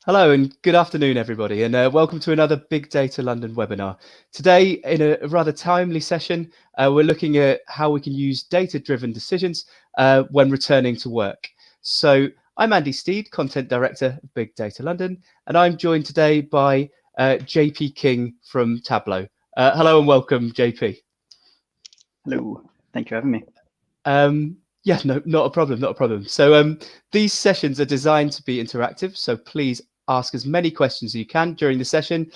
Hello and good afternoon, everybody, and welcome to another Big Data London webinar. Today, in a rather timely session, we're looking at how we can use data-driven decisions when returning to work. So I'm Andy Steed, Content Director of Big Data London, and I'm joined today by JP King from Tableau. Hello and welcome, JP. Hello, thank you for having me. Yeah, no, not a problem. So these sessions are designed to be interactive, so please ask as many questions as you can during the session,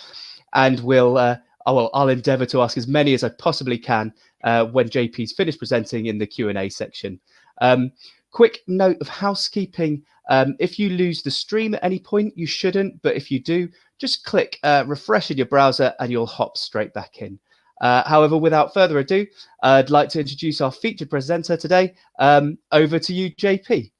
and I'll endeavour to ask as many as I possibly can when JP's finished presenting in the Q&A section. Quick note of housekeeping: if you lose the stream at any point, you shouldn't, but if you do, just click refresh in your browser and you'll hop straight back in. However, without further ado, I'd like to introduce our featured presenter today. Over to you, JP.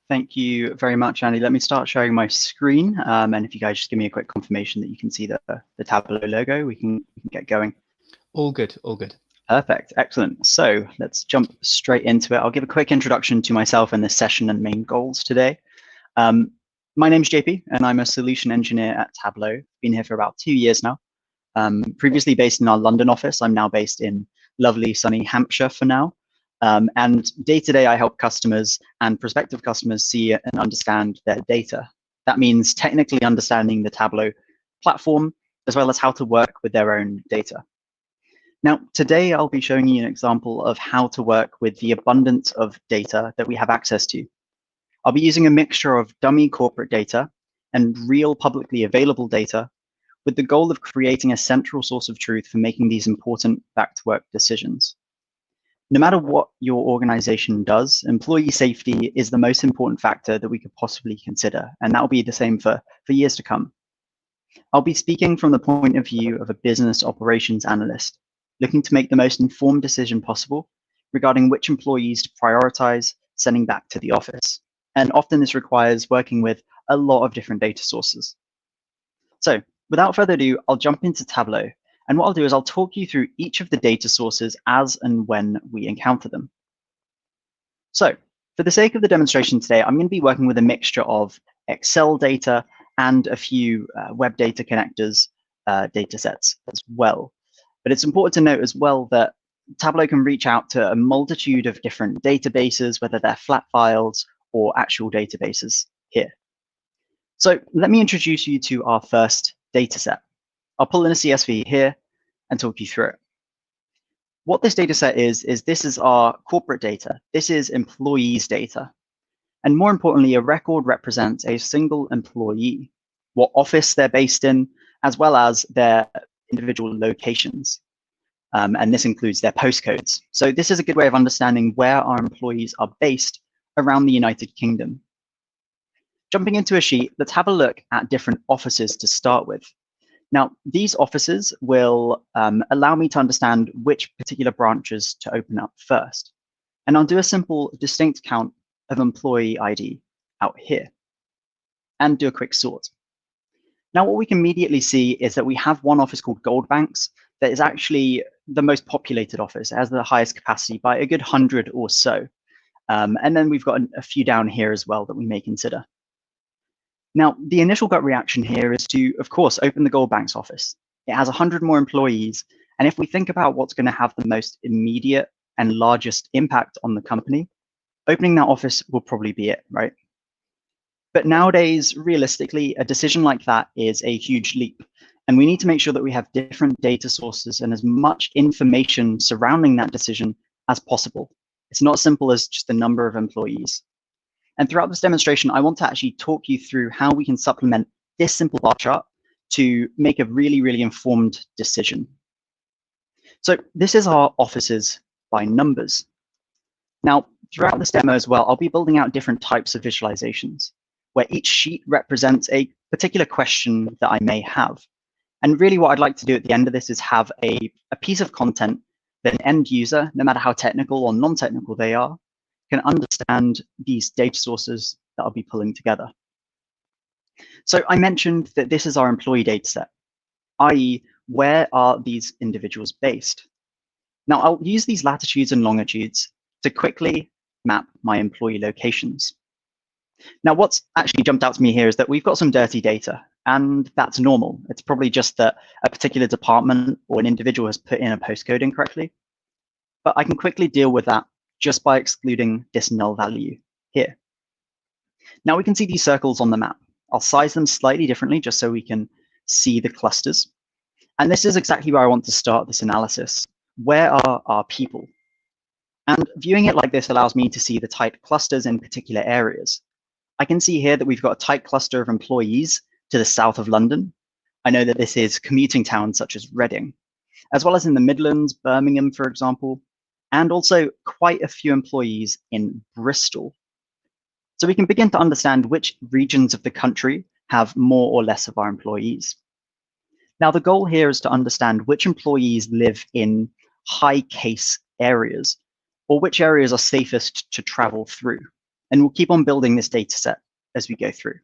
Thank you very much, Andy. Let me start sharing my screen. And if you guys just give me a quick confirmation that you can see the Tableau logo, we can get going. All good, all good. Perfect, excellent. So let's jump straight into it. I'll give a quick introduction to myself and this session and main goals today. My name's JP, and I'm a solution engineer at Tableau. Been here for about 2 years now. Previously based in our London office, I'm now based in lovely sunny Hampshire for now. And day to day, I help customers and prospective customers see and understand their data. That means technically understanding the Tableau platform, as well as how to work with their own data. Now, today, I'll be showing you an example of how to work with the abundance of data that we have access to. I'll be using a mixture of dummy corporate data and real publicly available data, with the goal of creating a central source of truth for making these important back-to-work decisions. No matter what your organization does, employee safety is the most important factor that we could possibly consider, and that will be the same for years to come. I'll be speaking from the point of view of a business operations analyst, looking to make the most informed decision possible regarding which employees to prioritize sending back to the office. And often this requires working with a lot of different data sources. So without further ado, I'll jump into Tableau. And what I'll do is I'll talk you through each of the data sources as and when we encounter them. So for the sake of the demonstration today, I'm going to be working with a mixture of Excel data and a few web data connectors datasets as well. But it's important to note as well that Tableau can reach out to a multitude of different databases, whether they're flat files or actual databases here. So let me introduce you to our first dataset. I'll pull in a CSV here and talk you through it. What this dataset is this is our corporate data. This is employees' data. And more importantly, a record represents a single employee, what office they're based in, as well as their individual locations. And this includes their postcodes. So this is a good way of understanding where our employees are based around the United Kingdom. Jumping into a sheet, let's have a look at different offices to start with. Now, these offices will allow me to understand which particular branches to open up first. And I'll do a simple distinct count of employee ID out here and do a quick sort. Now, what we can immediately see is that we have one office called Goldbanks that is actually the most populated office. It has the highest capacity by a good 100 or so. And then we've got a few down here as well that we may consider. Now, the initial gut reaction here is to, of course, open the Goldbanks office. It has 100 more employees. And if we think about what's going to have the most immediate and largest impact on the company, opening that office will probably be it, right? But nowadays, realistically, a decision like that is a huge leap. And we need to make sure that we have different data sources and as much information surrounding that decision as possible. It's not as simple as just the number of employees. And throughout this demonstration, I want to actually talk you through how we can supplement this simple bar chart to make a really, really informed decision. So this is our offices by numbers. Now, throughout this demo as well, I'll be building out different types of visualizations, where each sheet represents a particular question that I may have. And really what I'd like to do at the end of this is have a piece of content that an end user, no matter how technical or non-technical they are, can understand these data sources that I'll be pulling together. So I mentioned that this is our employee dataset, i.e., where are these individuals based? Now, I'll use these latitudes and longitudes to quickly map my employee locations. Now, what's actually jumped out to me here is that we've got some dirty data, and that's normal. It's probably just that a particular department or an individual has put in a postcode incorrectly. But I can quickly deal with that just by excluding this null value here. Now we can see these circles on the map. I'll size them slightly differently just so we can see the clusters. And this is exactly where I want to start this analysis. Where are our people? And viewing it like this allows me to see the tight clusters in particular areas. I can see here that we've got a tight cluster of employees to the south of London. I know that this is commuting towns such as Reading, as well as in the Midlands, Birmingham, for example, and also quite a few employees in Bristol. So we can begin to understand which regions of the country have more or less of our employees. Now, the goal here is to understand which employees live in high case areas, or which areas are safest to travel through. And we'll keep on building this data set as we go through.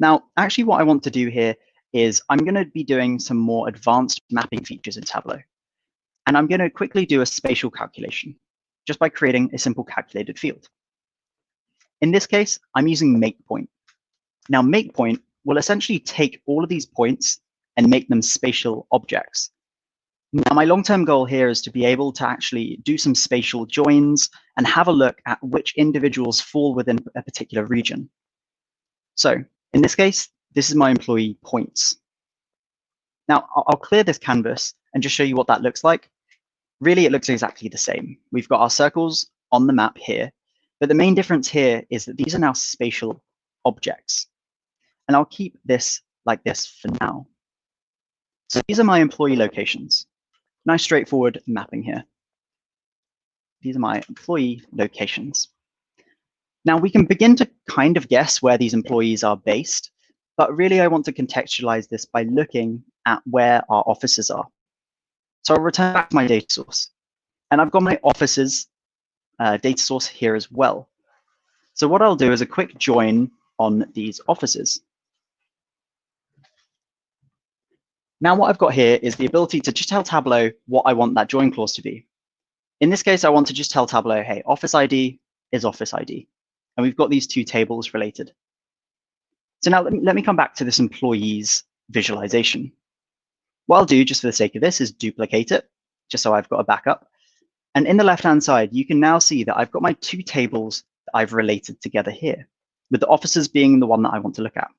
Now, actually what I want to do here is I'm going to be doing some more advanced mapping features in Tableau. And I'm going to quickly do a spatial calculation just by creating a simple calculated field. In this case, I'm using makePoint. Now, makePoint will essentially take all of these points and make them spatial objects. Now, my long-term goal here is to be able to actually do some spatial joins and have a look at which individuals fall within a particular region. So in this case, this is my employee points. Now, I'll clear this canvas and just show you what that looks like. Really, it looks exactly the same. We've got our circles on the map here, but the main difference here is that these are now spatial objects. And I'll keep this like this for now. So these are my employee locations. Nice straightforward mapping here. These are my employee locations. Now we can begin to kind of guess where these employees are based, but really I want to contextualize this by looking at where our offices are. So I'll return back to my data source, and I've got my offices data source here as well. So what I'll do is a quick join on these offices. Now what I've got here is the ability to just tell Tableau what I want that join clause to be. In this case, I want to just tell Tableau, hey, office ID is office ID. And we've got these two tables related. So now let me come back to this employees visualization. What I'll do, just for the sake of this, is duplicate it, just so I've got a backup. And in the left-hand side, you can now see that I've got my two tables that I've related together here, with the offices being the one that I want to look at.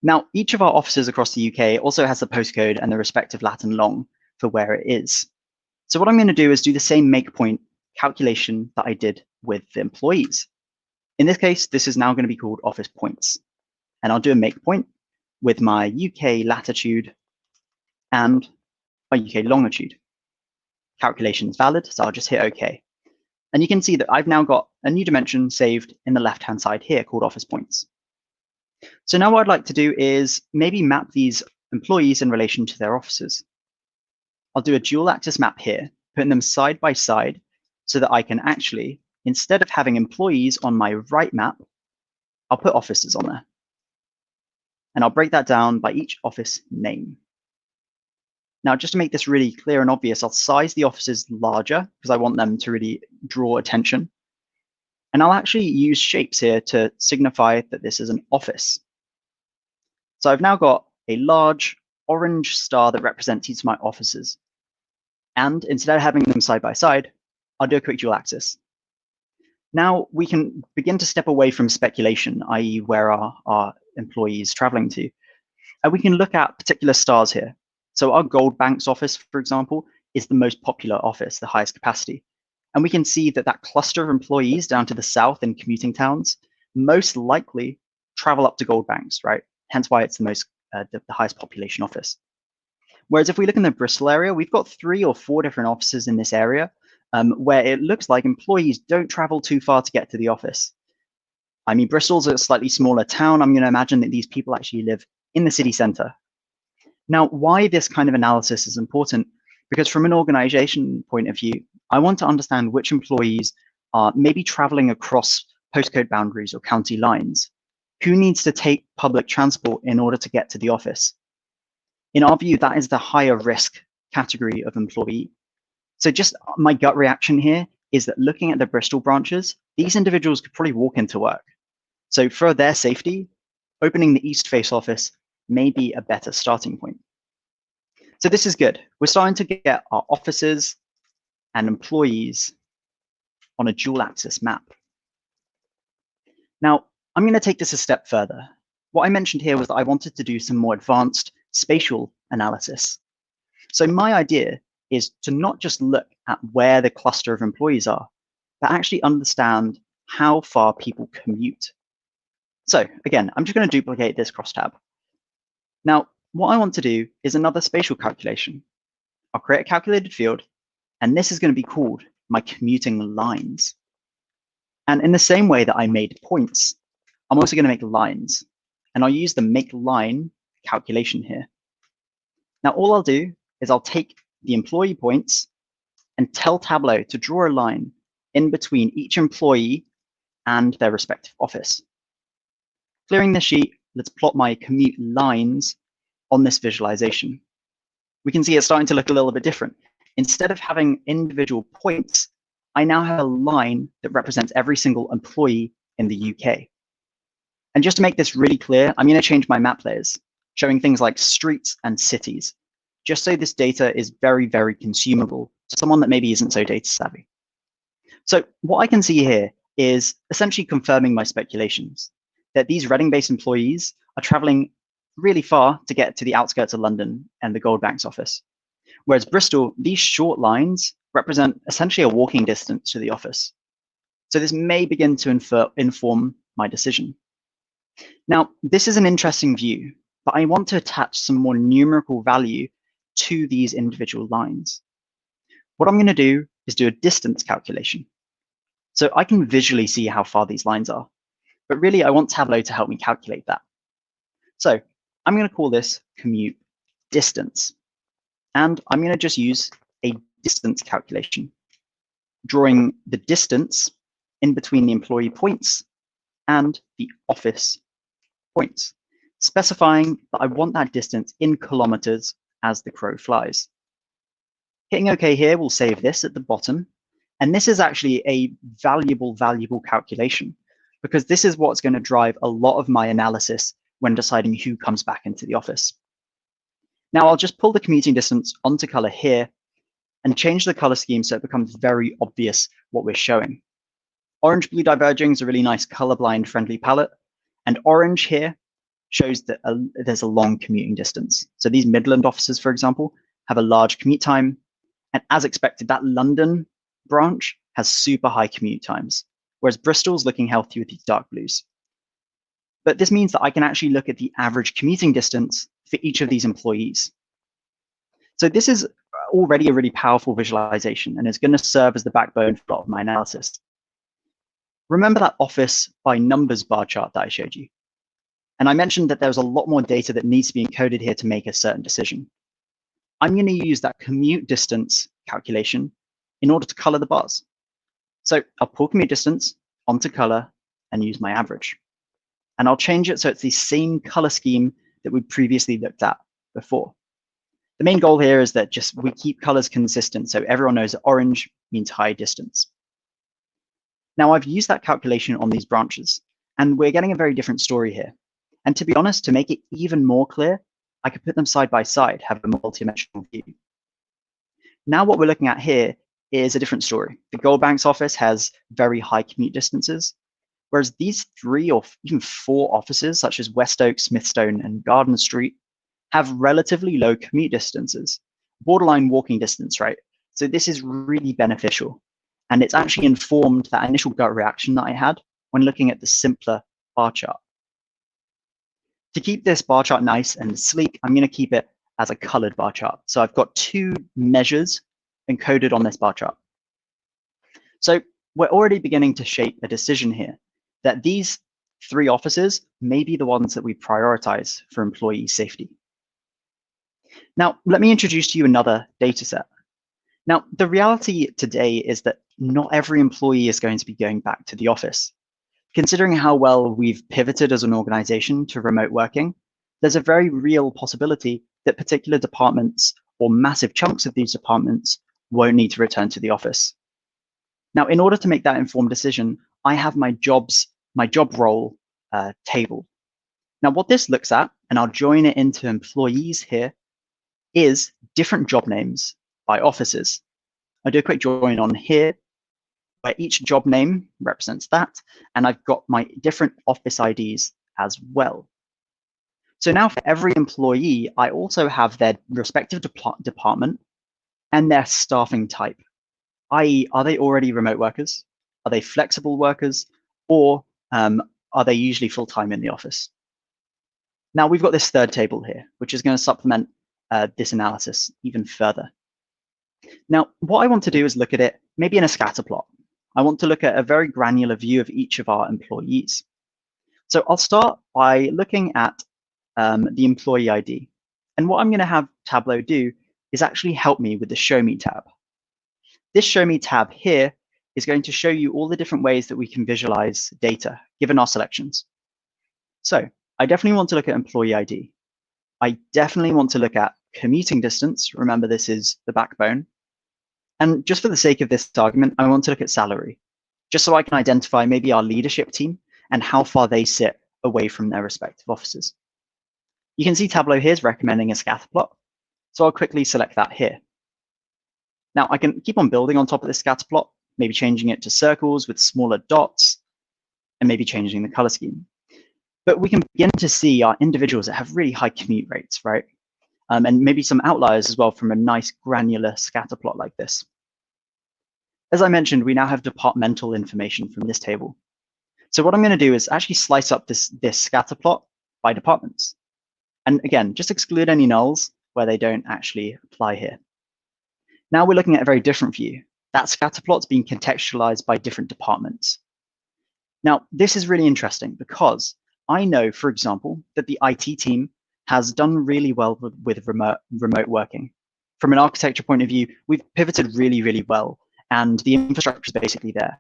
Now, each of our offices across the UK also has the postcode and the respective lat and long for where it is. So what I'm going to do is do the same makePoint calculation that I did with the employees. In this case, this is now going to be called office points. And I'll do a makePoint with my UK latitude and my UK longitude. Calculation is valid, so I'll just hit OK. And you can see that I've now got a new dimension saved in the left-hand side here called office points. So now what I'd like to do is maybe map these employees in relation to their offices. I'll do a dual axis map here, putting them side by side so that I can actually, instead of having employees on my right map, I'll put offices on there. And I'll break that down by each office name. Now, just to make this really clear and obvious, I'll size the offices larger because I want them to really draw attention. And I'll actually use shapes here to signify that this is an office. So I've now got a large orange star that represents each of my offices. And instead of having them side by side, I'll do a quick dual axis. Now we can begin to step away from speculation, i.e. where are our employees traveling to. And we can look at particular stars here. So our Gold Bank's office, for example, is the most popular office, the highest capacity. And we can see that that cluster of employees down to the south in commuting towns most likely travel up to Gold Banks, right? Hence why it's the most the highest population office. Whereas if we look in the Bristol area, we've got 3 or 4 different offices in this area where it looks like employees don't travel too far to get to the office. I mean, Bristol's a slightly smaller town. I'm going to imagine that these people actually live in the city centre. Now, why this kind of analysis is important? Because from an organization point of view, I want to understand which employees are maybe traveling across postcode boundaries or county lines. Who needs to take public transport in order to get to the office? In our view, that is the higher risk category of employee. So just my gut reaction here is that looking at the Bristol branches, these individuals could probably walk into work. So for their safety, opening the East Face office may be a better starting point. So this is good. We're starting to get our offices and employees on a dual axis map. Now, I'm going to take this a step further. What I mentioned here was that I wanted to do some more advanced spatial analysis. So my idea is to not just look at where the cluster of employees are, but actually understand how far people commute. So again, I'm just going to duplicate this crosstab. Now, what I want to do is another spatial calculation. I'll create a calculated field, and this is going to be called my commuting lines. And in the same way that I made points, I'm also going to make lines. And I'll use the make line calculation here. Now, all I'll do is I'll take the employee points and tell Tableau to draw a line in between each employee and their respective office. Clearing the sheet, let's plot my commute lines on this visualization. We can see it's starting to look a little bit different. Instead of having individual points, I now have a line that represents every single employee in the UK. And just to make this really clear, I'm going to change my map layers, showing things like streets and cities, just so this data is very, very consumable to someone that maybe isn't so data savvy. So what I can see here is essentially confirming my speculations, that these Reading-based employees are traveling really far to get to the outskirts of London and the Gold Bank's office. Whereas Bristol, these short lines represent essentially a walking distance to the office. So this may begin to inform my decision. Now, this is an interesting view, but I want to attach some more numerical value to these individual lines. What I'm going to do is do a distance calculation. So I can visually see how far these lines are, but really I want Tableau to help me calculate that. So I'm going to call this commute distance. And I'm going to just use a distance calculation, drawing the distance in between the employee points and the office points, specifying that I want that distance in kilometers as the crow flies. Hitting OK here will save this at the bottom. And this is actually a valuable calculation, because this is what's going to drive a lot of my analysis when deciding who comes back into the office. Now I'll just pull the commuting distance onto color here and change the color scheme so it becomes very obvious what we're showing. Orange-blue diverging is a really nice colorblind friendly palette. And orange here shows that there's a long commuting distance. So these Midland offices, for example, have a large commute time. And as expected, that London branch has super high commute times, whereas Bristol's looking healthy with these dark blues. But this means that I can actually look at the average commuting distance for each of these employees. So this is already a really powerful visualization, and it's going to serve as the backbone for a lot of my analysis. Remember that office by numbers bar chart that I showed you? And I mentioned that there's a lot more data that needs to be encoded here to make a certain decision. I'm going to use that commute distance calculation in order to color the bars. So I'll pull commute distance onto color and use my average. And I'll change it so it's the same color scheme that we previously looked at before. The main goal here is that just we keep colors consistent so everyone knows that orange means high distance. Now I've used that calculation on these branches, and we're getting a very different story here. And to be honest, to make it even more clear, I could put them side by side, have a multi-dimensional view. Now what we're looking at here is a different story. The Gold Bank's office has very high commute distances, whereas these 3 or even 4 offices, such as West Oak, Smithstone, and Garden Street, have relatively low commute distances, borderline walking distance, right? So this is really beneficial. And it's actually informed that initial gut reaction that I had when looking at the simpler bar chart. To keep this bar chart nice and sleek, I'm going to keep it as a colored bar chart. So I've got 2 measures encoded on this bar chart. So we're already beginning to shape a decision here that these 3 offices may be the ones that we prioritize for employee safety. Now, let me introduce to you another data set. Now, the reality today is that not every employee is going to be going back to the office. Considering how well we've pivoted as an organization to remote working, there's a very real possibility that particular departments or massive chunks of these departments won't need to return to the office. Now, in order to make that informed decision, I have my job role table. Now, what this looks at, and I'll join it into employees here, is different job names by offices. I'll do a quick join on here, where each job name represents that, and I've got my different office IDs as well. So now for every employee, I also have their respective department and their staffing type, i.e., are they already remote workers? Are they flexible workers? Or are they usually full-time in the office? Now we've got this third table here, which is going to supplement this analysis even further. Now, what I want to do is look at it maybe in a scatter plot. I want to look at a very granular view of each of our employees. So I'll start by looking at the employee ID. And what I'm going to have Tableau do is actually help me with the Show Me tab. This Show Me tab here is going to show you all the different ways that we can visualize data given our selections. So I definitely want to look at employee ID. I definitely want to look at commuting distance. Remember, this is the backbone. And just for the sake of this argument, I want to look at salary, just so I can identify maybe our leadership team and how far they sit away from their respective offices. You can see Tableau here is recommending a scatter plot, so I'll quickly select that here. Now I can keep on building on top of this scatter plot, maybe changing it to circles with smaller dots, and maybe changing the color scheme. But we can begin to see our individuals that have really high commute rates, right? And maybe some outliers as well from a nice granular scatter plot like this. As I mentioned, we now have departmental information from this table. So what I'm going to do is actually slice up this scatter plot by departments. And again, just exclude any nulls where they don't actually apply here. Now we're looking at a very different view. That scatter plot's being contextualized by different departments. Now, this is really interesting because I know, for example, that the IT team has done really well with remote working. From an architecture point of view, we've pivoted really, really well, and the infrastructure is basically there.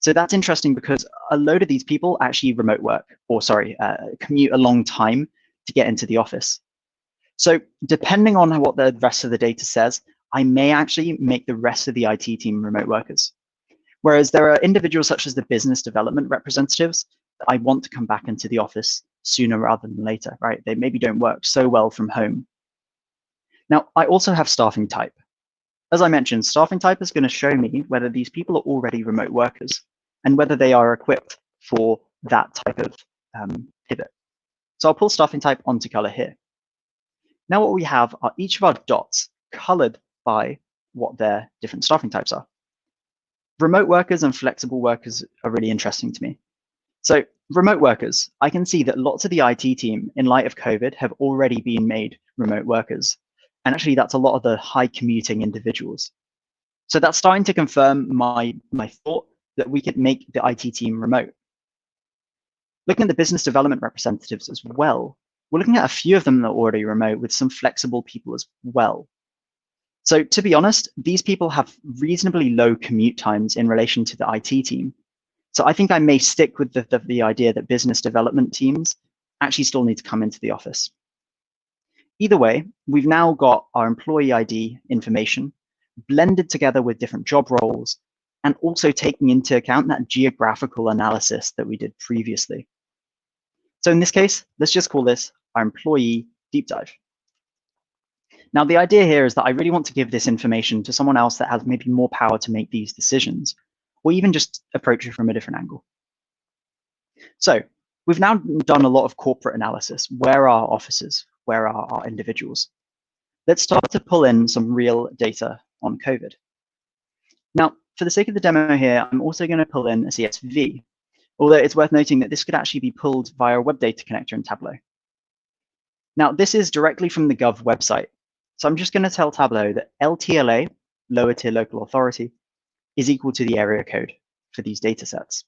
So that's interesting because a load of these people actually remote work, or sorry, commute a long time to get into the office. So depending on what the rest of the data says, I may actually make the rest of the IT team remote workers. Whereas there are individuals such as the business development representatives that I want to come back into the office sooner rather than later, right? They maybe don't work so well from home. Now, I also have staffing type. As I mentioned, staffing type is going to show me whether these people are already remote workers and whether they are equipped for that type of pivot. So I'll pull staffing type onto color here. Now what we have are each of our dots colored by what their different staffing types are. Remote workers and flexible workers are really interesting to me. So remote workers, I can see that lots of the IT team, in light of COVID, have already been made remote workers. And actually, that's a lot of the high commuting individuals. So that's starting to confirm my thought that we could make the IT team remote. Looking at the business development representatives as well, we're looking at a few of them that are already remote with some flexible people as well. So to be honest, these people have reasonably low commute times in relation to the IT team. So I think I may stick with the idea that business development teams actually still need to come into the office. Either way, we've now got our employee ID information blended together with different job roles and also taking into account that geographical analysis that we did previously. So in this case, let's just call this our employee deep dive. Now, the idea here is that I really want to give this information to someone else that has maybe more power to make these decisions, or even just approach it from a different angle. So we've now done a lot of corporate analysis. Where are our offices? Where are our individuals? Let's start to pull in some real data on COVID. Now, for the sake of the demo here, I'm also going to pull in a CSV, although it's worth noting that this could actually be pulled via a web data connector in Tableau. Now, this is directly from the Gov website. So I'm just going to tell Tableau that LTLA, lower tier local authority, is equal to the area code for these data sets.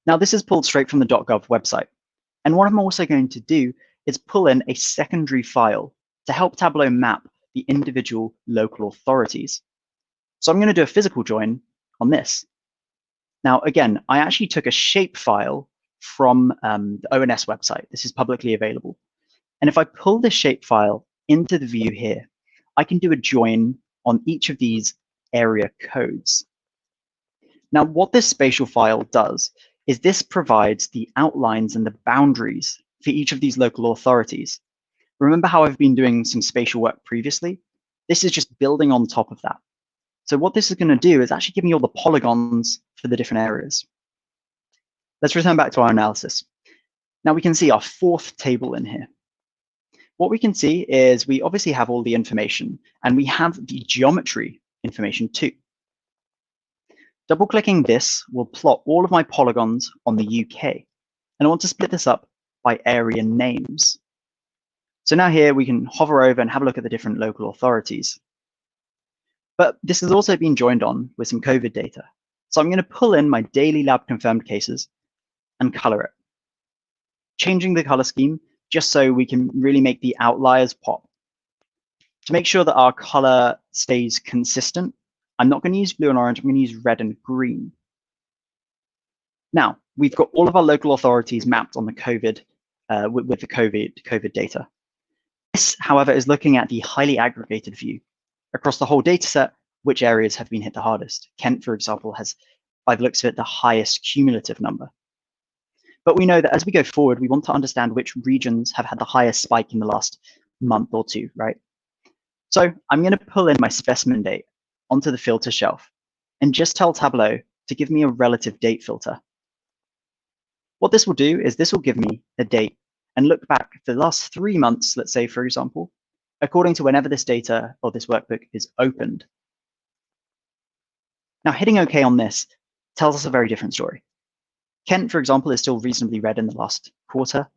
Now, this is pulled straight from the .gov website. And what I'm also going to do is pull in a secondary file to help Tableau map the individual local authorities. So I'm going to do a physical join on this. Now, again, I actually took a shape file from the ONS website. This is publicly available. And if I pull this shape file into the view here, I can do a join on each of these area codes. Now, what this spatial file does is this provides the outlines and the boundaries for each of these local authorities. Remember how I've been doing some spatial work previously? This is just building on top of that. So what this is going to do is actually give me all the polygons for the different areas. Let's return back to our analysis. Now we can see our fourth table in here. What we can see is we obviously have all the information, and we have the geometry information too. Double-clicking this will plot all of my polygons on the UK. And I want to split this up by area names. So now here we can hover over and have a look at the different local authorities. But this has also been joined on with some COVID data. So I'm going to pull in my daily lab confirmed cases and color it, changing the color scheme just so we can really make the outliers pop. To make sure that our color stays consistent, I'm not going to use blue and orange, I'm going to use red and green. Now, we've got all of our local authorities mapped on the COVID, with the COVID data. This, however, is looking at the highly aggregated view. Across the whole data set, which areas have been hit the hardest. Kent, for example, has, by the looks of it, the highest cumulative number. But we know that as we go forward, we want to understand which regions have had the highest spike in the last month or two, right? So I'm going to pull in my specimen date onto the filter shelf and just tell Tableau to give me a relative date filter. What this will do is this will give me a date and look back for the last 3 months, let's say, for example, according to whenever this data or this workbook is opened. Now, hitting OK on this tells us a very different story. Kent, for example, is still reasonably red in the last quarter,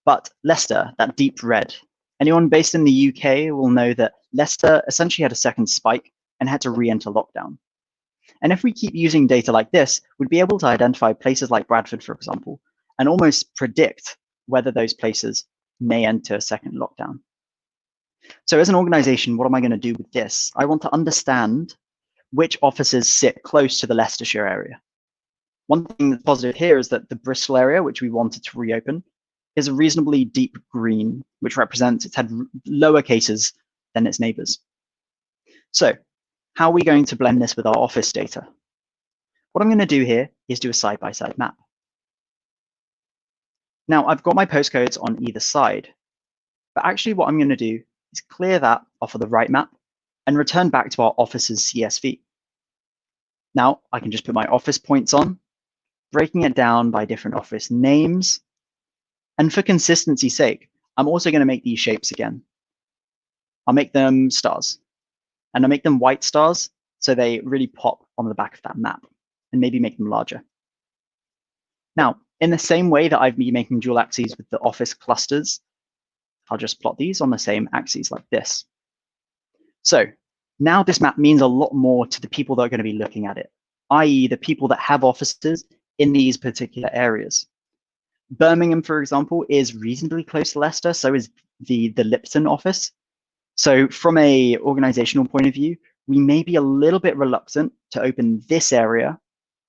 but Leicester, that deep red. Anyone based in the UK will know that Leicester essentially had a second spike and had to re-enter lockdown. And if we keep using data like this, we'd be able to identify places like Bradford, for example, and almost predict whether those places may enter a second lockdown. So as an organization, what am I going to do with this? I want to understand which offices sit close to the Leicestershire area. One thing that's positive here is that the Bristol area, which we wanted to reopen, is a reasonably deep green, which represents it's had lower cases than its neighbors. So how are we going to blend this with our office data? What I'm going to do here is do a side-by-side map. Now, I've got my postcodes on either side, but actually what I'm going to do is clear that off of the right map and return back to our office's CSV. Now, I can just put my office points on, breaking it down by different office names. And for consistency's sake, I'm also going to make these shapes again. I'll make them stars. And I'll make them white stars so they really pop on the back of that map, and maybe make them larger. Now, in the same way that I've been making dual axes with the office clusters, I'll just plot these on the same axes like this. So now this map means a lot more to the people that are going to be looking at it, i.e. the people that have offices in these particular areas. Birmingham, for example, is reasonably close to Leicester, so is the Lipton office. So from a organizational point of view, we may be a little bit reluctant to open this area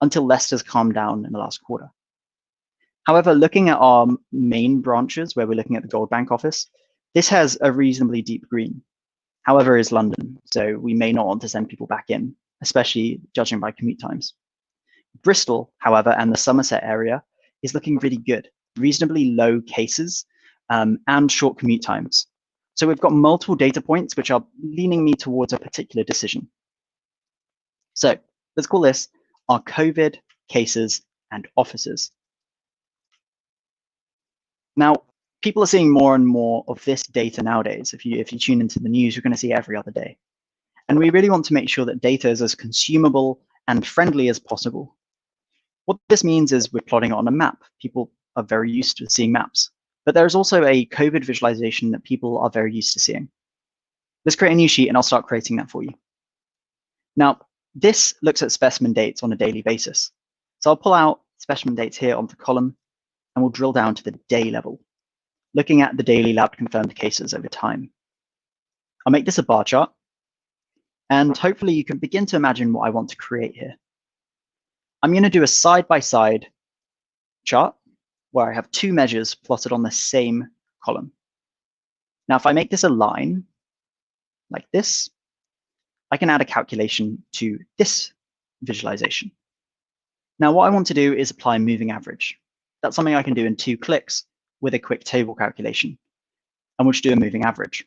until Leicester's calmed down in the last quarter. However, looking at our main branches, where we're looking at the Gold Bank office, this has a reasonably deep green. However, is London, so we may not want to send people back in, especially judging by commute times. Bristol, however, and the Somerset area is looking really good, reasonably low cases and short commute times. So we've got multiple data points which are leaning me towards a particular decision. So let's call this our COVID cases and offices. Now, people are seeing more and more of this data nowadays. If you tune into the news, you're going to see every other day. And we really want to make sure that data is as consumable and friendly as possible. What this means is we're plotting it on a map. People are very used to seeing maps. But there's also a COVID visualization that people are very used to seeing. Let's create a new sheet and I'll start creating that for you. Now, this looks at specimen dates on a daily basis. So I'll pull out specimen dates here onto the column and we'll drill down to the day level, looking at the daily lab confirmed cases over time. I'll make this a bar chart and hopefully you can begin to imagine what I want to create here. I'm going to do a side-by-side chart where I have two measures plotted on the same column. Now, if I make this a line like this, I can add a calculation to this visualization. Now, what I want to do is apply moving average. That's something I can do in 2 clicks with a quick table calculation. And we'll just do a moving average.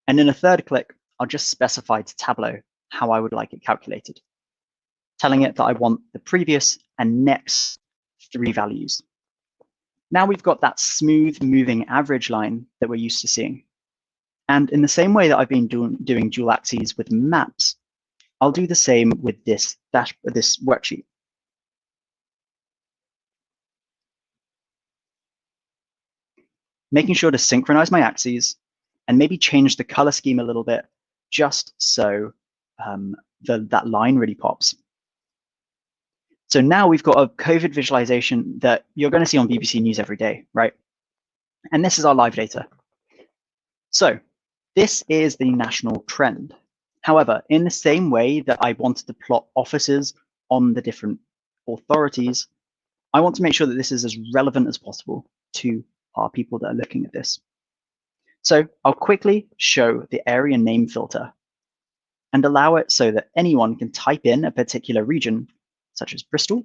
And in a 3rd click, I'll just specify to Tableau how I would like it calculated, telling it that I want the previous and next 3 values. Now we've got that smooth moving average line that we're used to seeing. And in the same way that I've been doing dual axes with maps, I'll do the same with this worksheet. Making sure to synchronize my axes and maybe change the color scheme a little bit, just so that line really pops. So now we've got a COVID visualization that you're going to see on BBC News every day, right? And this is our live data. So this is the national trend. However, in the same way that I wanted to plot offices on the different authorities, I want to make sure that this is as relevant as possible to our people that are looking at this. So I'll quickly show the area name filter and allow it so that anyone can type in a particular region, such as Bristol.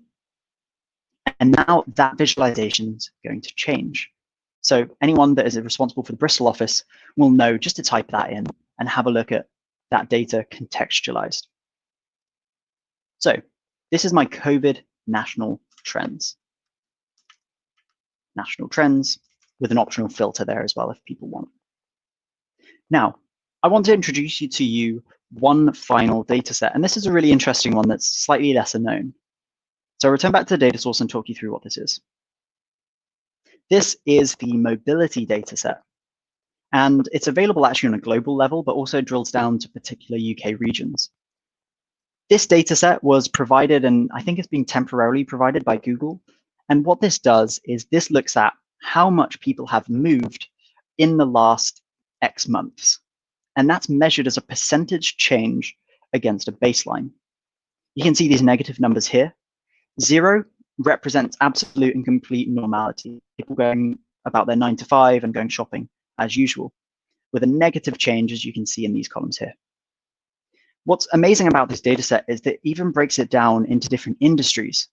And now that visualization is going to change. So anyone that is responsible for the Bristol office will know just to type that in and have a look at that data contextualized. So this is my COVID national trends. National trends with an optional filter there as well if people want. Now, I want to introduce to you one final data set, and this is a really interesting one that's slightly lesser known. So I'll return back to the data source and talk you through what this is. This is the mobility data set, and it's available actually on a global level, but also drills down to particular UK regions. This data set was provided, and I think it's being temporarily provided by Google. And what this does is this looks at how much people have moved in the last X months. And that's measured as a percentage change against a baseline. You can see these negative numbers here. 0 represents absolute and complete normality, people going about their 9 to 5 and going shopping as usual, with a negative change, as you can see in these columns here. What's amazing about this data set is that it even breaks it down into different industries.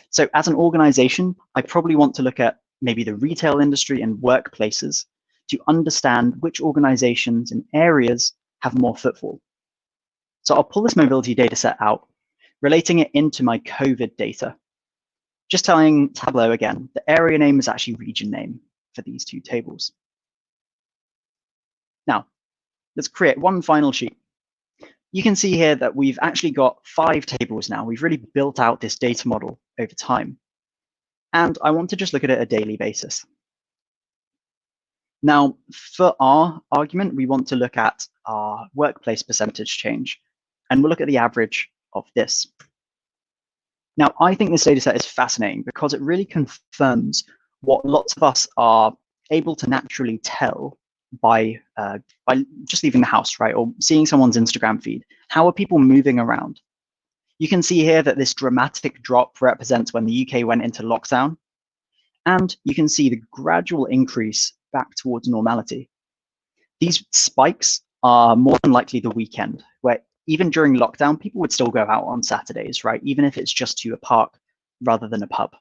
So as an organization, I probably want to look at maybe the retail industry and workplaces to understand which organizations and areas have more footfall. So I'll pull this mobility data set out, relating it into my COVID data. Just telling Tableau again, the area name is actually region name for these 2 tables. Now, let's create one final sheet. You can see here that we've actually got 5 tables now. We've really built out this data model over time. And I want to just look at it on a daily basis. Now, for our argument, we want to look at our workplace percentage change, and we'll look at the average of this. Now, I think this data set is fascinating because it really confirms what lots of us are able to naturally tell by just leaving the house, right, or seeing someone's Instagram feed. How are people moving around? You can see here that this dramatic drop represents when the UK went into lockdown, and you can see the gradual increase back towards normality. These spikes are more than likely the weekend, where even during lockdown, people would still go out on Saturdays, right? Even if it's just to a park rather than a pub.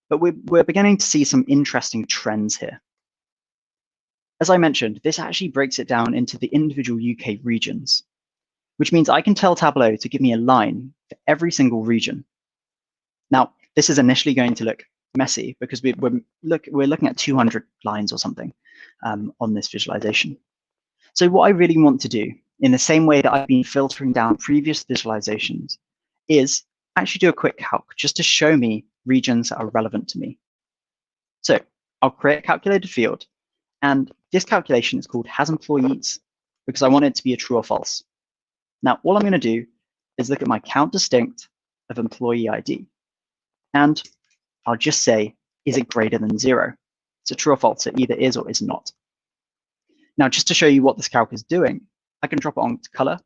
But we're beginning to see some interesting trends here. As I mentioned, this actually breaks it down into the individual UK regions, which means I can tell Tableau to give me a line for every single region. Now, this is initially going to look messy because we're looking at 200 lines or something on this visualization. So what I really want to do, in the same way that I've been filtering down previous visualizations, is actually do a quick calc just to show me regions that are relevant to me. So I'll create a calculated field, and this calculation is called has employees because I want it to be a true or false. Now, all I'm going to do is look at my count distinct of employee ID, and I'll just say, is it greater than 0? It's a true or false. It either is or is not. Now, just to show you what this calc is doing, I can drop it on to color.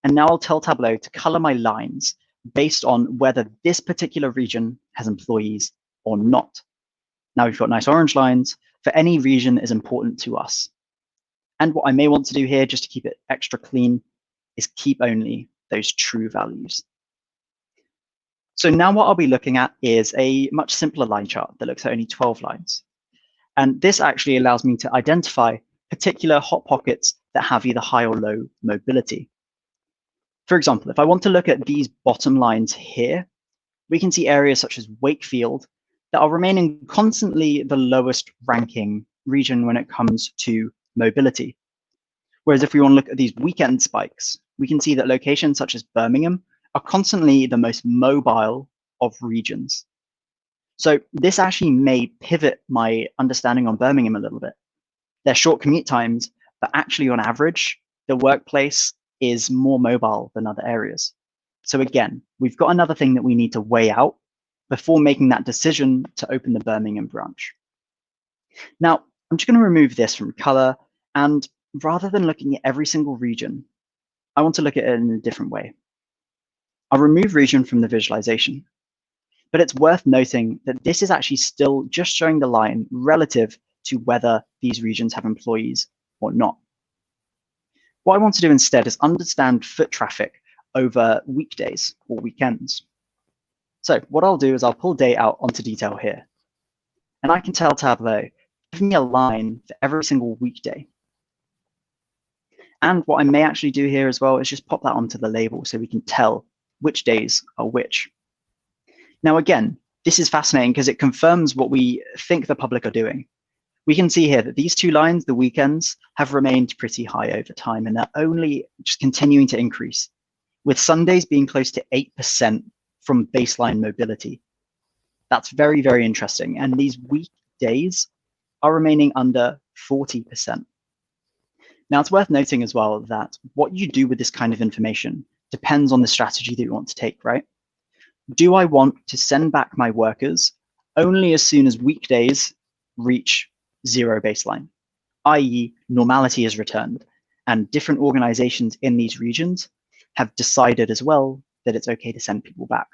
And now I'll tell Tableau to color my lines based on whether this particular region has employees or not. Now we've got nice orange lines for any region that is important to us. And what I may want to do here, just to keep it extra clean, is keep only those true values. So now what I'll be looking at is a much simpler line chart that looks at only 12 lines. And this actually allows me to identify particular hot pockets that have either high or low mobility. For example, if I want to look at these bottom lines here, we can see areas such as Wakefield that are remaining constantly the lowest ranking region when it comes to mobility. Whereas if we want to look at these weekend spikes, we can see that locations such as Birmingham are constantly the most mobile of regions. So this actually may pivot my understanding on Birmingham a little bit. They're short commute times, but actually on average, the workplace is more mobile than other areas. So again, we've got another thing that we need to weigh out before making that decision to open the Birmingham branch. Now, I'm just going to remove this from color, and rather than looking at every single region, I want to look at it in a different way. I'll remove region from the visualization, but it's worth noting that this is actually still just showing the line relative to whether these regions have employees or not. What I want to do instead is understand foot traffic over weekdays or weekends. So what I'll do is I'll pull data out onto detail here, and I can tell Tableau, give me a line for every single weekday. And what I may actually do here as well is just pop that onto the label so we can tell which days are which. Now, again, this is fascinating because it confirms what we think the public are doing. We can see here that these two lines, the weekends, have remained pretty high over time, and they're only just continuing to increase, with Sundays being close to 8% from baseline mobility. That's very, very interesting. And these weekdays are remaining under 40%. Now, it's worth noting as well that what you do with this kind of information depends on the strategy that you want to take, right? Do I want to send back my workers only as soon as weekdays reach zero baseline, i.e. normality is returned, and different organizations in these regions have decided as well that it's okay to send people back?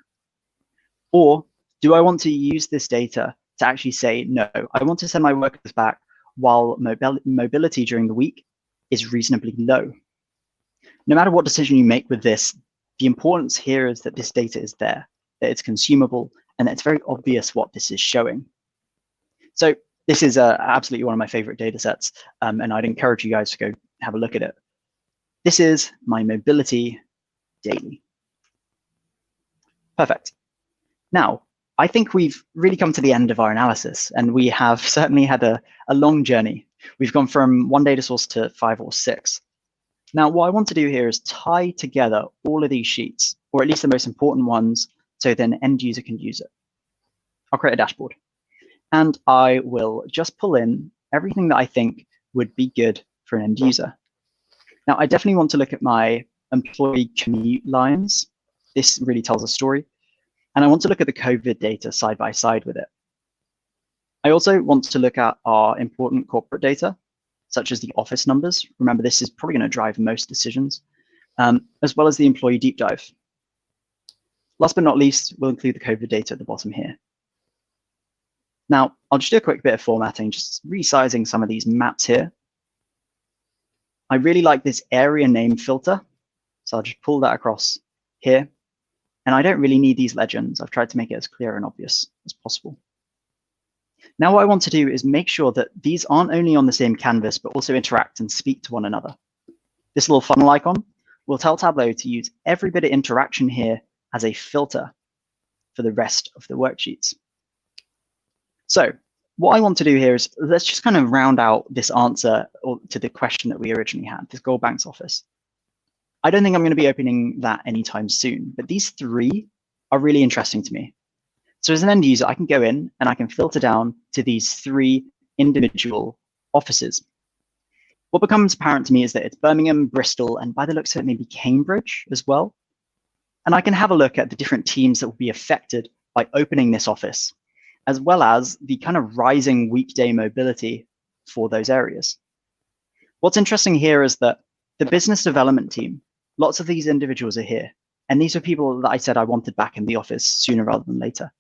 Or do I want to use this data to actually say, no, I want to send my workers back while mobility during the week is reasonably low? No matter what decision you make with this, the importance here is that this data is there, that it's consumable, and that it's very obvious what this is showing. So this is absolutely one of my favorite data sets, and I'd encourage you guys to go have a look at it. This is my mobility daily. Perfect. Now, I think we've really come to the end of our analysis, and we have certainly had a long journey. We've gone from one data source to 5 or 6. Now, what I want to do here is tie together all of these sheets, or at least the most important ones, so then an end user can use it. I'll create a dashboard, and I will just pull in everything that I think would be good for an end user. Now, I definitely want to look at my employee commute lines. This really tells a story. And I want to look at the COVID data side by side with it. I also want to look at our important corporate data, such as the office numbers. Remember, this is probably going to drive most decisions, as well as the employee deep dive. Last but not least, we'll include the COVID data at the bottom here. Now, I'll just do a quick bit of formatting, just resizing some of these maps here. I really like this area name filter, so I'll just pull that across here. And I don't really need these legends. I've tried to make it as clear and obvious as possible. Now, what I want to do is make sure that these aren't only on the same canvas, but also interact and speak to one another. This little funnel icon will tell Tableau to use every bit of interaction here as a filter for the rest of the worksheets. So what I want to do here is let's just kind of round out this answer to the question that we originally had, this Gold Bank's office. I don't think I'm going to be opening that anytime soon, but these 3 are really interesting to me. So as an end user, I can go in and I can filter down to these 3 individual offices. What becomes apparent to me is that it's Birmingham, Bristol, and by the looks of it, maybe Cambridge as well. And I can have a look at the different teams that will be affected by opening this office, as well as the kind of rising weekday mobility for those areas. What's interesting here is that the business development team, lots of these individuals are here. And these are people that I said I wanted back in the office sooner rather than later.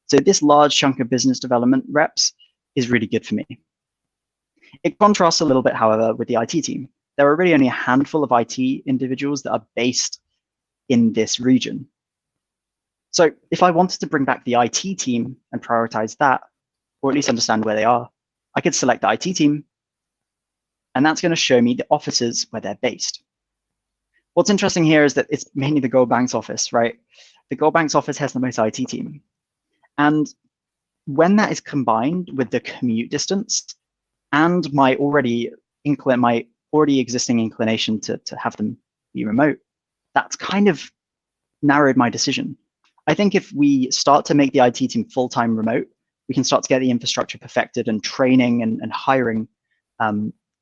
So this large chunk of business development reps is really good for me. It contrasts a little bit, however, with the IT team. There are really only a handful of IT individuals that are based in this region. So if I wanted to bring back the IT team and prioritize that, or at least understand where they are, I could select the IT team, and that's going to show me the offices where they're based. What's interesting here is that it's mainly the Gold Bank's office, right? The Gold Bank's office has the most IT team. And when that is combined with the commute distance and my already existing inclination to have them be remote, that's kind of narrowed my decision. I think if we start to make the IT team full-time remote, we can start to get the infrastructure perfected and training and hiring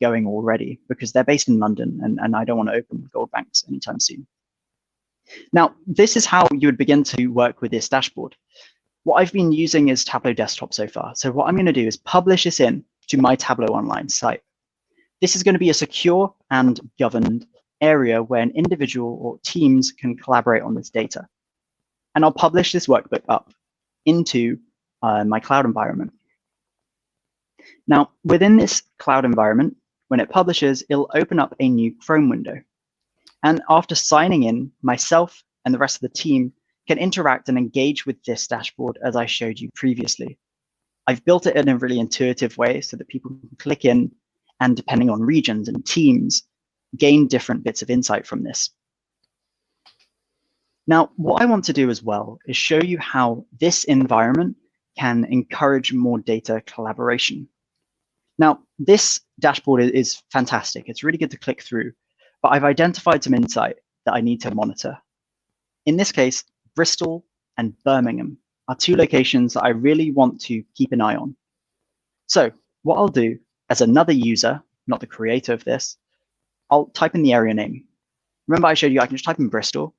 going already, because they're based in London, and I don't want to open Gold Banks anytime soon. Now, this is how you would begin to work with this dashboard. What I've been using is Tableau Desktop so far. So what I'm going to do is publish this in to my Tableau Online site. This is going to be a secure and governed area where an individual or teams can collaborate on this data. And I'll publish this workbook up into my cloud environment. Now, within this cloud environment, when it publishes, it'll open up a new Chrome window. And after signing in, myself and the rest of the team can interact and engage with this dashboard as I showed you previously. I've built it in a really intuitive way so that people can click in and, depending on regions and teams, gain different bits of insight from this. Now, what I want to do as well is show you how this environment can encourage more data collaboration. Now, this dashboard is fantastic. It's really good to click through, but I've identified some insight that I need to monitor. In this case, Bristol and Birmingham are two locations that I really want to keep an eye on. So what I'll do as another user, not the creator of this, I'll type in the area name. Remember I showed you I can just type in Bristol,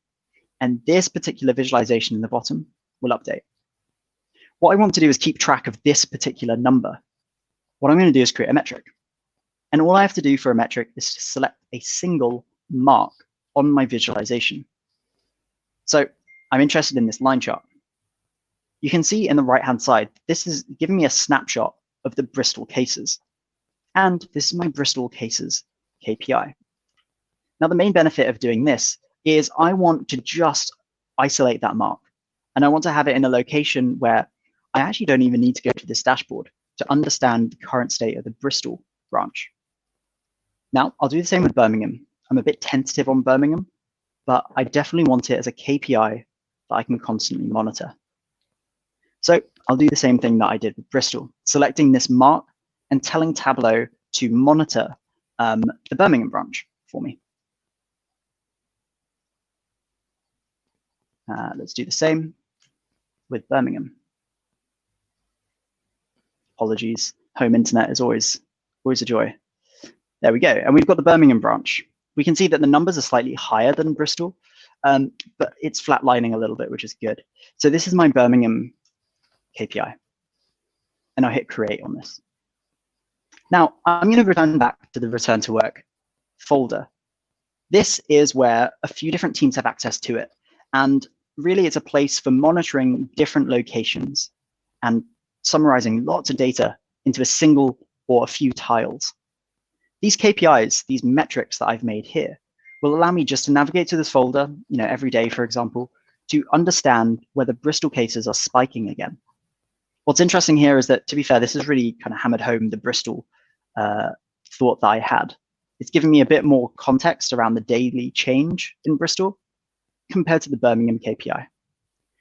and this particular visualization in the bottom will update. What I want to do is keep track of this particular number. What I'm going to do is create a metric. And all I have to do for a metric is to select a single mark on my visualization. So I'm interested in this line chart. You can see in the right-hand side, this is giving me a snapshot of the Bristol cases. And this is my Bristol cases KPI. Now, the main benefit of doing this is I want to just isolate that mark. And I want to have it in a location where I actually don't even need to go to this dashboard to understand the current state of the Bristol branch. Now, I'll do the same with Birmingham. I'm a bit tentative on Birmingham, but I definitely want it as a KPI that I can constantly monitor. So I'll do the same thing that I did with Bristol, selecting this mark and telling Tableau to monitor the Birmingham branch for me. Let's do the same with Birmingham. Apologies, home internet is always a joy. There we go, and we've got the Birmingham branch. We can see that the numbers are slightly higher than Bristol, but it's flatlining a little bit, which is good. So this is my Birmingham KPI, and I'll hit create on this. Now, I'm going to return back to the return to work folder. This is where a few different teams have access to it, and really it's a place for monitoring different locations and summarizing lots of data into a single or a few tiles. These KPIs, these metrics that I've made here, will allow me just to navigate to this folder, every day, for example, to understand whether Bristol cases are spiking again. What's interesting here is that, to be fair, this has really kind of hammered home the Bristol thought that I had. It's giving me a bit more context around the daily change in Bristol compared to the Birmingham KPI.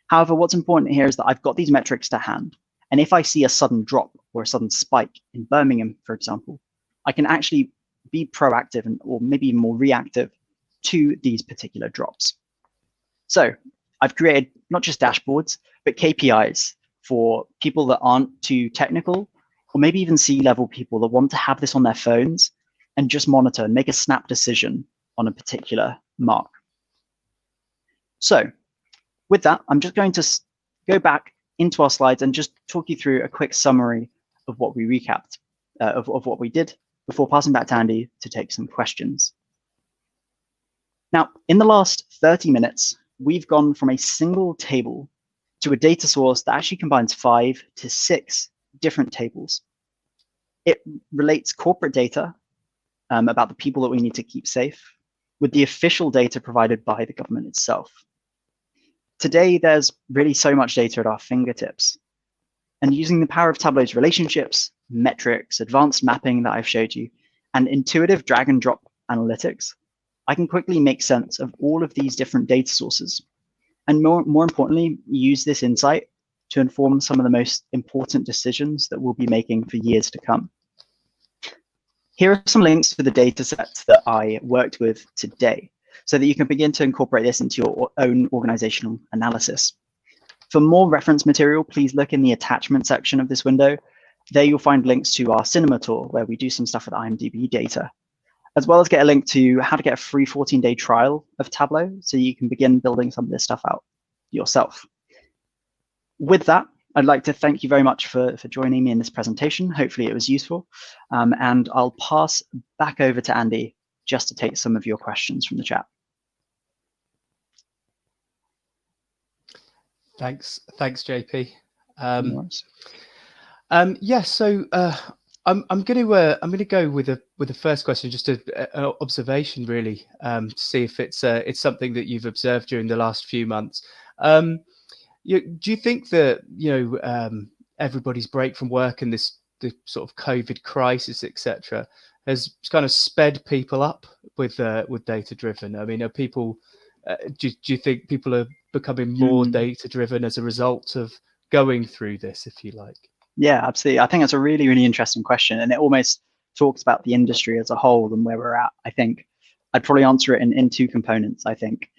However, what's important here is that I've got these metrics to hand. And if I see a sudden drop or a sudden spike in Birmingham, for example, I can actually be proactive or maybe more reactive to these particular drops. So I've created not just dashboards, but KPIs for people that aren't too technical, or maybe even C-level people that want to have this on their phones and just monitor and make a snap decision on a particular mark. So with that, I'm just going to go back into our slides and just talk you through a quick summary of what we recapped, of what we did, before passing back to Andy to take some questions. Now, in the last 30 minutes, we've gone from a single table to a data source that actually combines 5 to 6 different tables. It relates corporate data about the people that we need to keep safe with the official data provided by the government itself. today there's really so much data at our fingertips. And using the power of Tableau's relationships, metrics, advanced mapping that I've showed you, and intuitive drag and drop analytics, I can quickly make sense of all of these different data sources. And more importantly, use this insight to inform some of the most important decisions that we'll be making for years to come. Here are some links to the data sets that I worked with today, so that you can begin to incorporate this into your own organizational analysis. For more reference material, please look in the attachment section of this window. There you'll find links to our cinema tour, where we do some stuff with IMDb data, as well as get a link to how to get a free 14-day trial of Tableau, so you can begin building some of this stuff out yourself. With that, I'd like to thank you very much for joining me in this presentation. Hopefully it was useful. And I'll pass back over to Andy just to take some of your questions from the chat. Thanks, JP. Yeah, so I'm going to go with the first question, just an observation, really, to see if it's something that you've observed during the last few months. Do you think that everybody's break from work and the sort of COVID crisis, etc., has kind of sped people up with data driven? I mean, are people? Do you think people are becoming more data driven as a result of going through this, if you like? Yeah, absolutely. I think that's a really, really interesting question, and it almost talks about the industry as a whole and where we're at. I think I'd probably answer it in two components. I think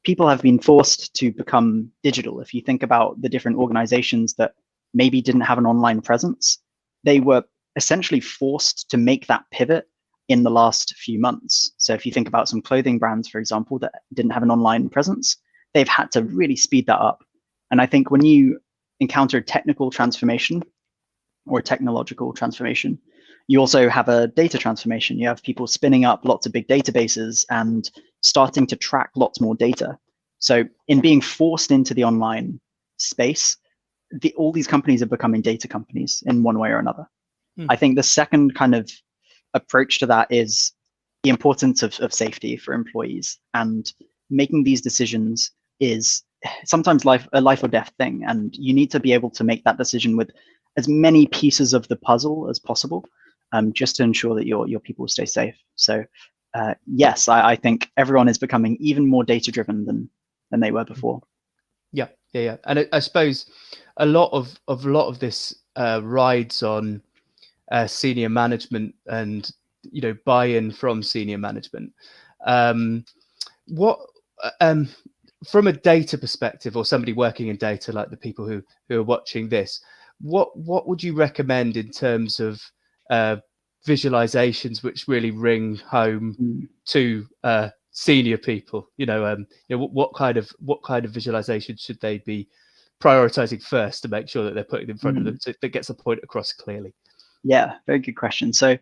people have been forced to become digital. If you think about the different organizations that maybe didn't have an online presence, they were essentially forced to make that pivot in the last few months. So if you think about some clothing brands, for example, that didn't have an online presence, they've had to really speed that up. And I think when you encounter technical transformation or technological transformation, you also have a data transformation. You have people spinning up lots of big databases and starting to track lots more data. So in being forced into the online space, all these companies are becoming data companies in one way or another. I think the second kind of approach to that is the importance of safety for employees, and making these decisions is sometimes a life or death thing, and you need to be able to make that decision with as many pieces of the puzzle as possible, just to ensure that your people stay safe. So yes, I think everyone is becoming even more data driven than they were before. Yeah. And I suppose a lot of this rides on senior management and buy-in from senior management. What from a data perspective, or somebody working in data like the people who are watching this, what would you recommend in terms of visualizations which really ring home to senior people? What kind of visualizations should they be prioritizing first to make sure that they're putting in front of them, so that gets the point across clearly? Yeah, very good question. So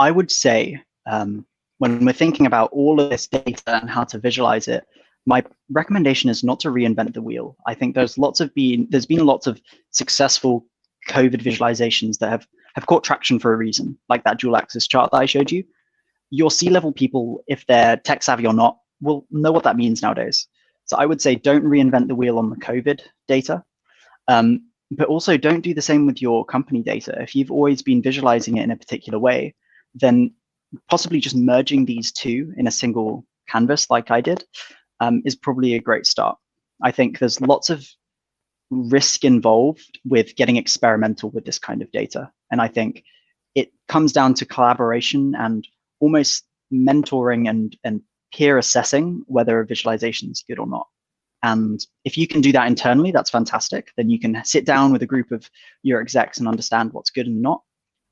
I would say when we're thinking about all of this data and how to visualize it, my recommendation is not to reinvent the wheel. I think there's been lots of successful COVID visualizations that have caught traction for a reason, like that dual axis chart that I showed you. Your C-level people, if they're tech savvy or not, will know what that means nowadays. So I would say don't reinvent the wheel on the COVID data, but also don't do the same with your company data. If you've always been visualizing it in a particular way, then possibly just merging these two in a single canvas like I did is probably a great start. I think there's lots of risk involved with getting experimental with this kind of data. And I think it comes down to collaboration and almost mentoring and peer assessing whether a visualization is good or not. And if you can do that internally, that's fantastic. Then you can sit down with a group of your execs and understand what's good and not.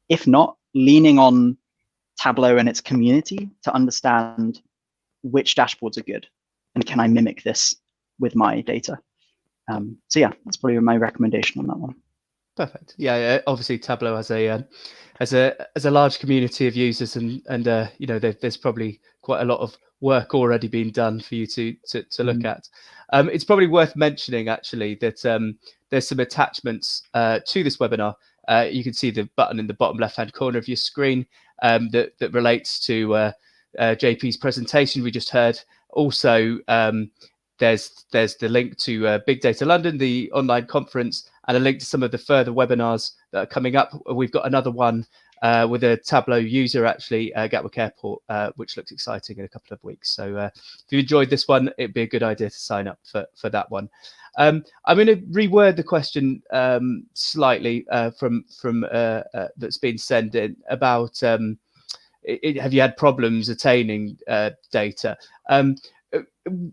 If not, leaning on Tableau and its community to understand which dashboards are good and can I mimic this with my data. So yeah, that's probably my recommendation on that one. Perfect. Yeah, obviously Tableau has a large community of users, and there's probably quite a lot of work already being done for you to look at. It's probably worth mentioning actually that there's some attachments to this webinar. You can see the button in the bottom left-hand corner of your screen that relates to JP's presentation we just heard. Also, there's the link to Big Data London, the online conference, and a link to some of the further webinars that are coming up. We've got another one with a Tableau user, actually, Gatwick Airport, which looks exciting in a couple of weeks. So if you enjoyed this one, it'd be a good idea to sign up for that one. I'm going to reword the question slightly from that's been sent in about have you had problems attaining data?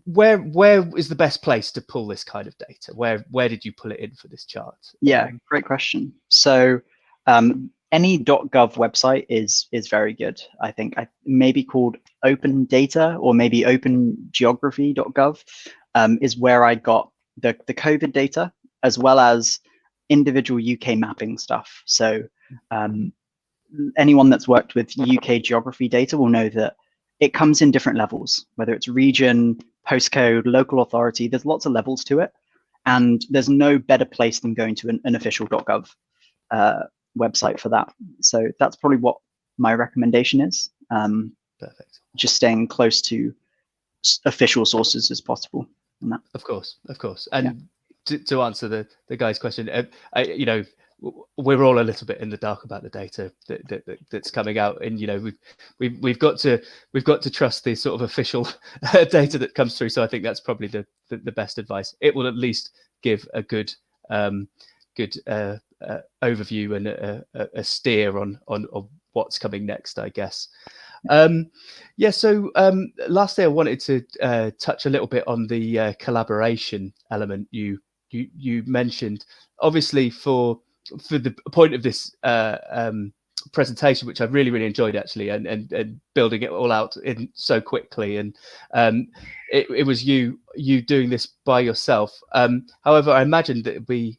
Where is the best place to pull this kind of data? Where did you pull it in for this chart? Yeah, great question. So any .gov website is very good. I think maybe called Open Data or maybe opengeography.gov is where I got the COVID data, as well as individual UK mapping stuff. So anyone that's worked with UK geography data will know that it comes in different levels, whether it's region, postcode, local authority. There's lots of levels to it, and there's no better place than going to an official .gov website for that. So that's probably what my recommendation is. Perfect. Just staying close to official sources as possible. Of course. And yeah, to answer the guy's question, you know, we're all a little bit in the dark about the data that's coming out, and you know, we've got to trust the sort of official data that comes through. So I think that's probably the best advice. It will at least give a good overview and a steer on what's coming next, I guess. Yeah, so lastly, I wanted to touch a little bit on the collaboration element you mentioned. Obviously, for the point of this presentation, which I really enjoyed actually, and building it all out in so quickly, and it was you doing this by yourself. However, I imagine that it'd be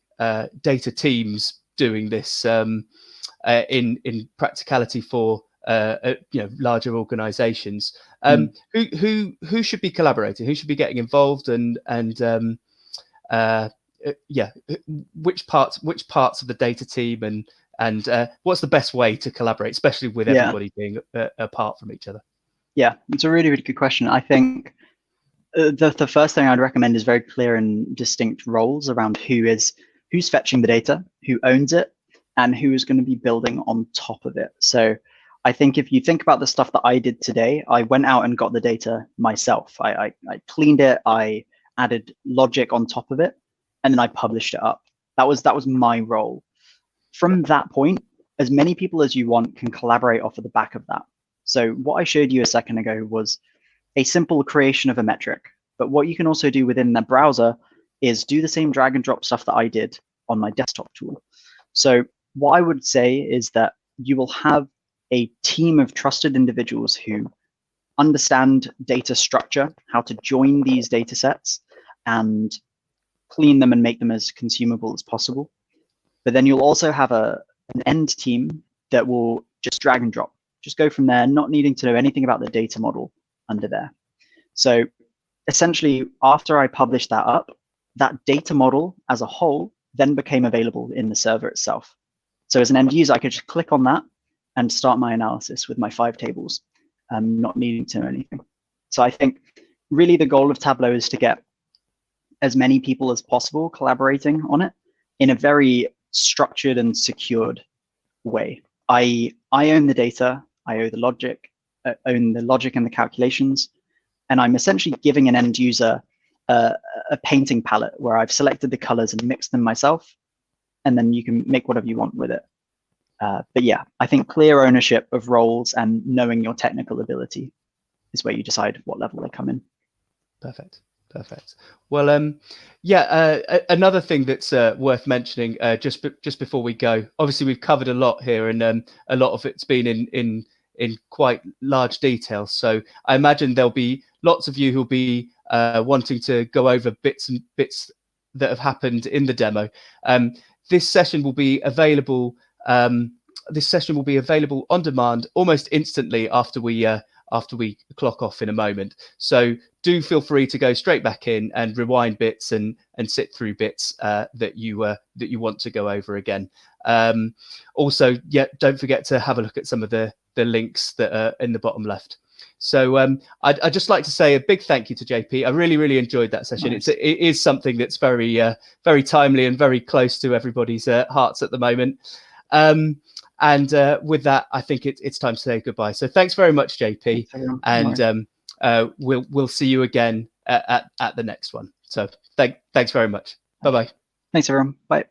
data teams doing this in practicality for you know, larger organizations. Who should be collaborating? Who should be getting involved? And yeah, which parts of the data team, and what's the best way to collaborate, especially with everybody being apart from each other? Yeah, it's a really good question. I think the first thing I'd recommend is very clear and distinct roles around who's fetching the data, who owns it, and who is going to be building on top of it. So I think if you think about the stuff that I did today, I went out and got the data myself. I cleaned it, I added logic on top of it, and then I published it up. That was my role. From that point, as many people as you want can collaborate off of the back of that. So what I showed you a second ago was a simple creation of a metric. But what you can also do within the browser is do the same drag and drop stuff that I did on my desktop tool. So what I would say is that you will have a team of trusted individuals who understand data structure, how to join these data sets and clean them and make them as consumable as possible. But then you'll also have an end team that will just drag and drop, just go from there, not needing to know anything about the data model under there. So essentially, after I published that up, that data model as a whole then became available in the server itself. So as an end user, I could just click on that and start my analysis with my 5 tables, not needing to know anything. So I think really the goal of Tableau is to get as many people as possible collaborating on it in a very structured and secured way. I own the data, I own the logic and the calculations, and I'm essentially giving an end user a painting palette where I've selected the colors and mixed them myself, and then you can make whatever you want with it. But yeah, I think clear ownership of roles and knowing your technical ability is where you decide what level they come in. Perfect. Well, yeah, another thing that's worth mentioning just before we go. Obviously, we've covered a lot here, and a lot of it's been in quite large detail. So I imagine there'll be lots of you who'll be wanting to go over bits that have happened in the demo. This session will be available. This session will be available on demand almost instantly after we clock off in a moment. So do feel free to go straight back in and rewind bits and sit through bits that you want to go over again. Also, yeah, don't forget to have a look at some of the links that are in the bottom left. So I'd just like to say a big thank you to JP. I really enjoyed that session. Nice. It is something that's very timely and very close to everybody's hearts at the moment. And with that, I think it's time to say goodbye. So thanks very much, JP. And we'll see you again at the next one. So thanks very much. Bye-bye. Thanks, everyone. Bye.